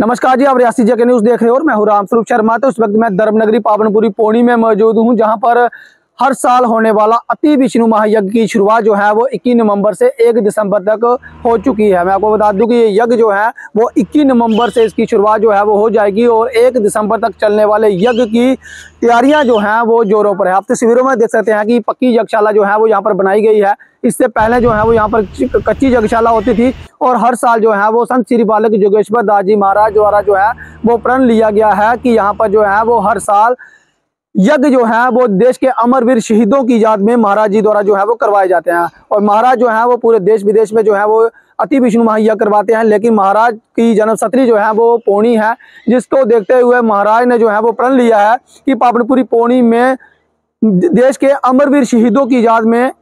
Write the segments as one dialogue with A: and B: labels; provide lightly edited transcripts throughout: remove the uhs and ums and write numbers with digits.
A: नमस्कार जी, आप रियासी जेके न्यूज देख रहे हो और मैं हूं रामस्वरूप शर्मा। तो इस वक्त मैं धर्मनगरी पावनपुरी पौनी में मौजूद हूं, जहां पर हर साल होने वाला अति विष्णु महायज्ञ की शुरुआत जो है वो 21 नवंबर से 1 दिसंबर तक हो चुकी है। मैं आपको बता दूं कि ये यज्ञ जो है वो 21 नवंबर से इसकी शुरुआत जो है वो हो जाएगी और 1 दिसंबर तक चलने वाले यज्ञ की तैयारियां जो हैं वो जोरों पर है। आप तस्वीरों में देख सकते हैं कि पक्की यज्ञशाला जो है वो यहाँ पर बनाई गई है। इससे पहले जो है वो यहाँ पर कच्ची यज्ञशाला होती थी और हर साल जो है वो संत श्री बालक जोगेश्वर दास जी महाराज द्वारा जो है वो प्रण लिया गया है कि यहाँ पर जो है वो हर साल यज्ञ जो है वो देश के अमरवीर शहीदों की याद में महाराज जी द्वारा जो है वो करवाए जाते हैं। और महाराज जो है वो पूरे देश विदेश में जो है वो अति विष्णु महायज्ञ करवाते हैं, लेकिन महाराज की जन्मस्थली जो है वो पौनी है, जिसको देखते हुए महाराज ने जो है वो प्रण लिया है कि पावनपुरी पौनी में देश के अमरवीर शहीदों की याद में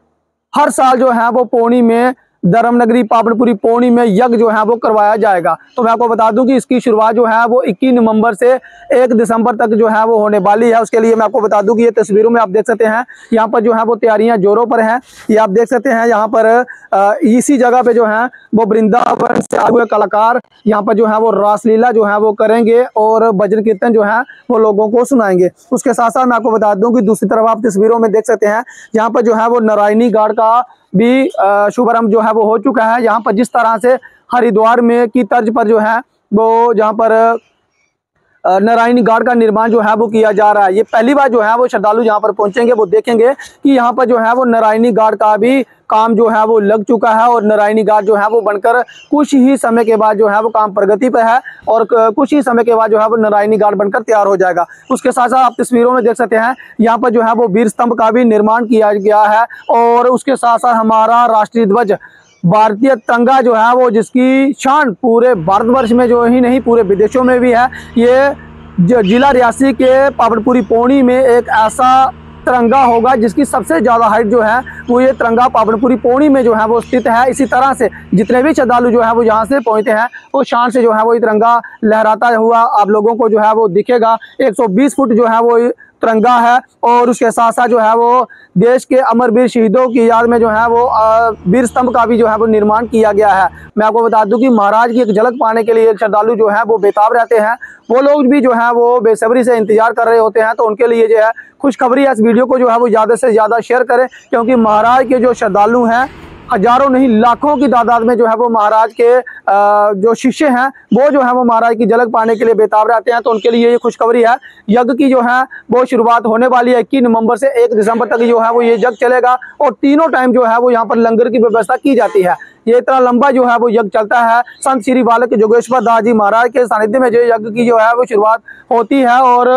A: हर साल जो है वो पौनी में धर्मनगरी पावनपुरी पौनी में यज्ञ जो है वो करवाया जाएगा। तो मैं आपको बता दूं कि इसकी शुरुआत जो है वो 21 नवंबर से 1 दिसंबर तक जो है वो होने वाली है। उसके लिए मैं आपको बता दूं कि ये तस्वीरों में आप देख सकते हैं यहाँ पर जो है वो तैयारियां जोरों पर हैं। ये आप देख सकते हैं यहाँ पर इसी जगह पे जो है वो वृंदावन से आए हुए कलाकार यहाँ पर जो है वो रासलीला जो है वो करेंगे और भजन कीर्तन जो है वो लोगों को सुनाएंगे। उसके साथ साथ मैं आपको बता दूं कि दूसरी तरफ आप तस्वीरों में देख सकते हैं यहाँ पर जो है वो नारायणी घाट का भी शुभारंभ जो है वो हो चुका है। यहाँ पर जिस तरह से हरिद्वार में की तर्ज पर जो है वो जहाँ पर नारायणी घाट का निर्माण जो है वो किया जा रहा है। ये पहली बार जो है वो श्रद्धालु यहाँ पर पहुंचेंगे वो देखेंगे कि यहाँ पर जो है वो नारायणी घाट का भी काम जो है वो लग चुका है और नारायणी घाट जो है वो बनकर कुछ ही समय के बाद जो है वो काम प्रगति पर है और कुछ ही समय के बाद जो है वो नारायणी घाट बनकर तैयार हो जाएगा। उसके साथ साथ आप तस्वीरों में देख सकते हैं यहाँ पर जो है वो वीर स्तंभ का भी निर्माण किया गया है और उसके साथ साथ हमारा राष्ट्रीय ध्वज भारतीय तिरंगा जो है वो जिसकी शान पूरे भारतवर्ष में जो ही नहीं पूरे विदेशों में भी है। ये जिला रियासी के पावनपुरी पौनी में एक ऐसा तिरंगा होगा जिसकी सबसे ज़्यादा हाइट जो है वो ये तिरंगा पावनपुरी पौनी में जो है वो स्थित है। इसी तरह से जितने भी श्रद्धालु जो है वो यहाँ से पहुँचते हैं वो शान से जो है वो ये तिरंगा लहराता हुआ आप लोगों को जो है वो दिखेगा। 120 फुट जो है वो तिरंगा है और उसके साथ साथ जो है वो देश के अमरवीर शहीदों की याद में जो है वो वीर स्तंभ का भी जो है वो निर्माण किया गया है। मैं आपको बता दूं कि महाराज की एक झलक पाने के लिए श्रद्धालु जो है वो बेताब रहते हैं। वो लोग भी जो है वो बेसब्री से इंतजार कर रहे होते हैं। तो उनके लिए जो है खुशखबरी है, इस वीडियो को जो है वो ज़्यादा से ज़्यादा शेयर करें, क्योंकि महाराज के जो श्रद्धालु हैं हजारों नहीं लाखों की तादाद में जो है वो महाराज के जो शिष्य हैं वो जो है वो महाराज की झलक पाने के लिए बेताब रहते हैं। तो उनके लिए ये खुशखबरी है, यज्ञ की जो है वो शुरुआत होने वाली है 21 नवंबर से 1 दिसंबर तक जो है वो ये यज्ञ चलेगा और तीनों टाइम जो है वो यहाँ पर लंगर की व्यवस्था की जाती है। ये इतना लंबा जो है वो यज्ञ चलता है। संत श्री बालक जोगेश्वर दास जी महाराज के सानिध्य में जो यज्ञ की जो है वो शुरुआत होती है और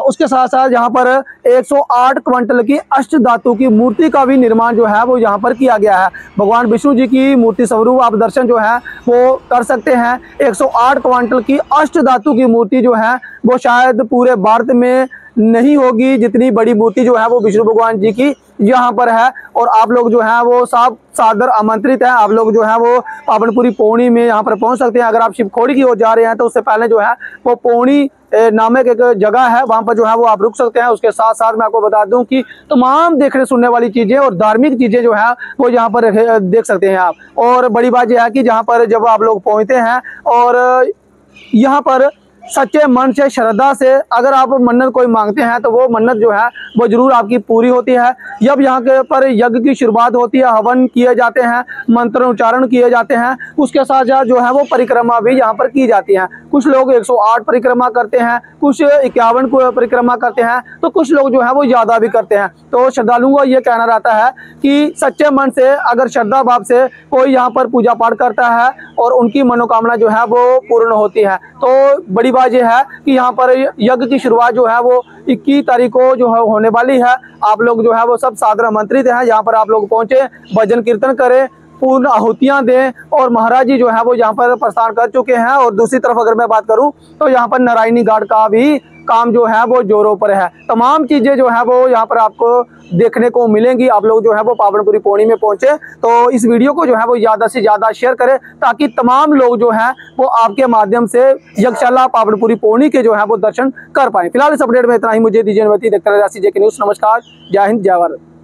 A: उसके साथ साथ यहाँ पर 108 क्विंटल की अष्ट धातु की मूर्ति का भी निर्माण जो है वो यहाँ पर किया गया है। भगवान विष्णु जी की मूर्ति स्वरूप आप दर्शन जो है वो कर सकते हैं। 108 क्विंटल की अष्ट धातु की मूर्ति जो है वो शायद पूरे भारत में नहीं होगी जितनी बड़ी मूर्ति जो है वो विष्णु भगवान जी की यहाँ पर है। और आप लोग जो है वो सब सादर आमंत्रित हैं। आप लोग जो है वो पावनपुरी पौनी में यहाँ पर पहुँच सकते हैं। अगर आप शिवखोड़ी की ओर जा रहे हैं तो उससे पहले जो है वो पौनी नामक एक जगह है, वहाँ पर जो है वो आप रुक सकते हैं। उसके साथ साथ मैं आपको बता दूं कि तमाम देखने सुनने वाली चीज़ें और धार्मिक चीज़ें जो है वो यहाँ पर देख सकते हैं आप। और बड़ी बात यह है कि जहाँ पर जब आप लोग पहुँचते हैं और यहाँ पर सच्चे मन से श्रद्धा से अगर आप मन्नत कोई मांगते हैं तो वो मन्नत जो है वो जरूर आपकी पूरी होती है। जब यहाँ के पर यज्ञ की शुरुआत होती है, हवन किए जाते हैं, मंत्र उच्चारण किए जाते हैं, उसके साथ साथ जो है वो परिक्रमा भी यहाँ पर की जाती है। कुछ लोग 108 परिक्रमा करते हैं, कुछ 51 को परिक्रमा करते हैं, तो कुछ लोग जो है वो ज़्यादा भी करते हैं। तो श्रद्धालुओं को ये कहना रहता है कि सच्चे मन से अगर श्रद्धा भाव से कोई यहाँ पर पूजा पाठ करता है और उनकी मनोकामना जो है वो पूर्ण होती है। तो बड़ी बात यह है कि यहाँ पर यज्ञ की शुरुआत जो है वो 21 तारीख को जो है होने वाली है। आप लोग जो है वो सब सादर आमंत्रित हैं। यहाँ पर आप लोग पहुँचे, भजन कीर्तन करें, पूर्ण आहुतियां दें और महाराज जी जो है वो यहाँ पर प्रस्थान कर चुके हैं। और दूसरी तरफ अगर मैं बात करूं तो यहाँ पर नारायणी घाट का भी काम जो है वो जोरों पर है। तमाम चीज़ें जो है वो यहाँ पर आपको देखने को मिलेंगी। आप लोग जो है वो पावनपुरी पौनी में पहुंचे तो इस वीडियो को जो है वो ज़्यादा से ज़्यादा शेयर करें ताकि तमाम लोग जो हैं वो आपके माध्यम से यज्ञशाला पावनपुरी पौनी के जो है वो दर्शन कर पाएँ। फिलहाल इस अपडेट में इतना ही। मुझे दीजिए अनुमति। देखते रहिए रियासी जेके न्यूज़। नमस्कार, जय हिंद, जय भारत।